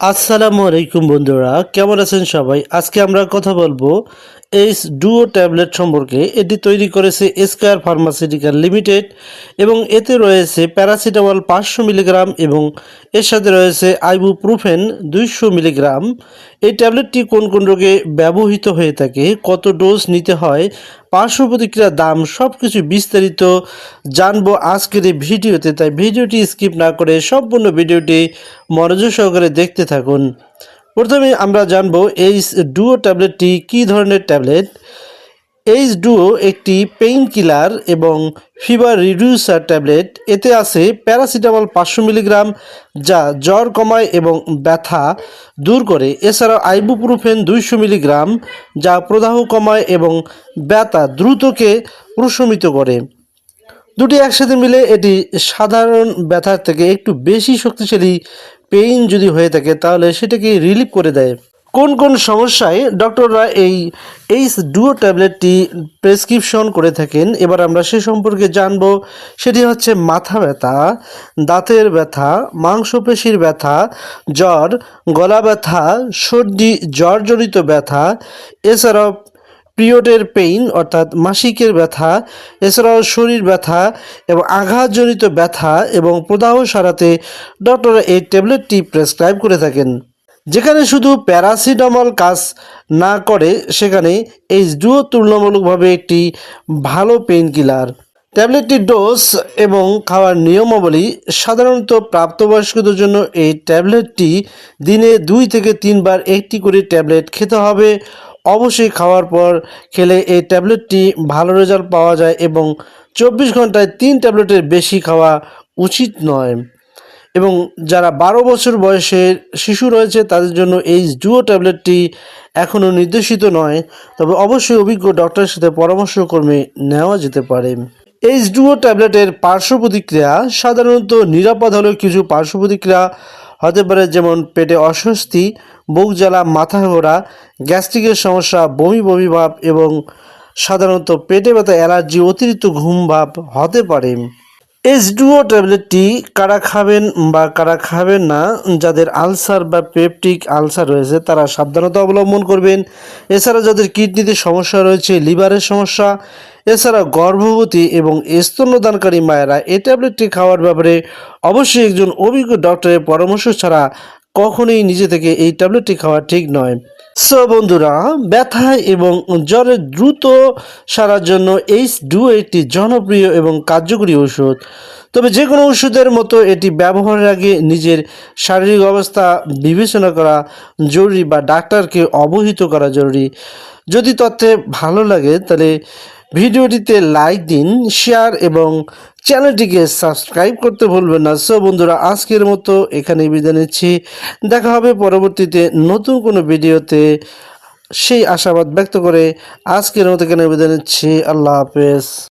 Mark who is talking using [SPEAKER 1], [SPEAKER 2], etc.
[SPEAKER 1] আসসালামু আলাইকুম বন্ধুরা, কেমন আছেন সবাই? আজকে আমরা কথা বলবো এইচ ডুও ট্যাবলেট সম্পর্কে। এটি তৈরি করেছে স্কয়ার ফার্মাসিউটিক্যাল লিমিটেড এবং এতে রয়েছে প্যারাসিটামল 500 মিলিগ্রাম এবং এর সাথে রয়েছে আইবুপ্রোফেন 200 মিলিগ্রাম। এই ট্যাবলেটটি কোন কোন রোগে ব্যবহৃত হয়ে থাকে, কত ডোজ নিতে হয়, পার্শ্ব প্রতিক্রিয়ার দাম, সব কিছু বিস্তারিত জানবো আজকের এই ভিডিওতে। তাই ভিডিওটি স্কিপ না করে সম্পূর্ণ ভিডিওটি মনোযোগ সহকারে দেখতে থাকুন। প্রথমে আমরা জানবো এইচ ডুও ট্যাবলেটটি কী ধরনের ট্যাবলেট। এইচ ডুও একটি পেইন কিলার এবং ফিভার রিডিউসার ট্যাবলেট। এতে আছে প্যারাসিটামল 500 মিলিগ্রাম যা জ্বর কমায় এবং ব্যথা দূর করে। এছাড়াও আইবুপ্রোফেন 200 মিলিগ্রাম যা প্রদাহ কমায় এবং ব্যথা দ্রুতকে প্রশমিত করে। দুটি একসাথে মিলে এটি সাধারণ ব্যথার থেকে একটু বেশি শক্তিশালী পেইন যদি হয়ে থাকে তাহলে সেটাকে রিলিভ করে দেয়। কোন কোন সমস্যায় ডক্টররা এইচ ডুও ট্যাবলেটটি প্রেসক্রিপশন করে থাকেন, এবার আমরা সে সম্পর্কে জানব। সেটি হচ্ছে মাথা ব্যথা, দাঁতের ব্যথা, মাংসপেশির ব্যথা, জ্বর, গলা ব্যথা, সর্দি জ্বরজনিত ব্যথা, এছাড়াও পিরিয়ডের পেইন অর্থাৎ মাসিকের ব্যথা, এছাড়াও শরীর ব্যথা এবং আঘাতজনিত ব্যথা এবং প্রদাহ সারাতে ডক্টররা এই ট্যাবলেটটি প্রেসক্রাইব করে থাকেন। যেখানে শুধু প্যারাসিটামল কাজ না করে সেখানে এইচ ডুও তুলনামূলকভাবে একটি ভালো পেইন কিলার। ট্যাবলেটটির ডোজ এবং খাওয়ার নিয়মাবলী। সাধারণত প্রাপ্তবয়স্কদের জন্য এই ট্যাবলেটটি দিনে 2 থেকে 3 বার একটি করে ট্যাবলেট খেতে হবে। অবশ্যই খাওয়ার পর খেলে এই ট্যাবলেটটি ভালো রেজাল্ট পাওয়া যায় এবং 24 ঘন্টায় 3 ট্যাবলেটের বেশি খাওয়া উচিত নয়। এবং যারা 12 বছর বয়সের শিশু রয়েছে তাদের জন্য এইচ ডুও ট্যাবলেটটি এখনও নির্দেশিত নয়, তবে অবশ্যই অভিজ্ঞ ডক্টরের সাথে পরামর্শক্রমে নেওয়া যেতে পারে। এইচ ডুও ট্যাবলেটের পার্শ্ব প্রতিক্রিয়া সাধারণত নিরাপদ হলেও কিছু পার্শ্ব প্রতিক্রিয়া হতে পারে, যেমন পেটে অস্বস্তি, বুক জ্বালা, মাথা ঘোরা, গ্যাস্ট্রিকের সমস্যা, বমি বমি ভাব এবং সাধারণত পেটে ব্যথা, অ্যালার্জি, অতিরিক্ত ঘুম ভাব হতে পারে। এইচ ডুও ট্যাবলেটটি কারা খাবেন বা কারা খাবেন না, যাদের আলসার বা পেপটিক আলসার রয়েছে তারা সাবধানতা অবলম্বন করবেন। এছাড়া যাদের কিডনিতে সমস্যা রয়েছে, লিভারের সমস্যা, এছাড়া গর্ভবতী এবং স্তন্যদানকারী মায়েরা এই ট্যাবলেটটি খাওয়ার ব্যাপারে অবশ্যই একজন অভিজ্ঞ ডক্টরের পরামর্শ ছাড়া কখনোই নিজে থেকে এই ট্যাবলেটটি খাওয়া ঠিক নয়। সো বন্ধুরা, ব্যথা এবং জ্বরের দ্রুত সারার জন্য এইচ ডুও একটি জনপ্রিয় এবং কার্যকরী ওষুধ। তবে যে কোনো ওষুধের মতো এটি ব্যবহারের আগে নিজের শারীরিক অবস্থা বিবেচনা করা জরুরি বা ডাক্তারকে অবহিত করা জরুরি। যদি তথ্যে ভালো লাগে তাহলে ভিডিওটিতে লাইক দিন, শেয়ার এবং চ্যানেলটিকে সাবস্ক্রাইব করতে ভুলবেন না। সো বন্ধুরা, আজকের মতো এখানেই বিদায় নিচ্ছি। দেখা হবে পরবর্তীতে নতুন কোনো ভিডিওতে, সেই আশাবাদ ব্যক্ত করে আজকের মতো এখানে বিদায় নিচ্ছি। আল্লাহ হাফেজ।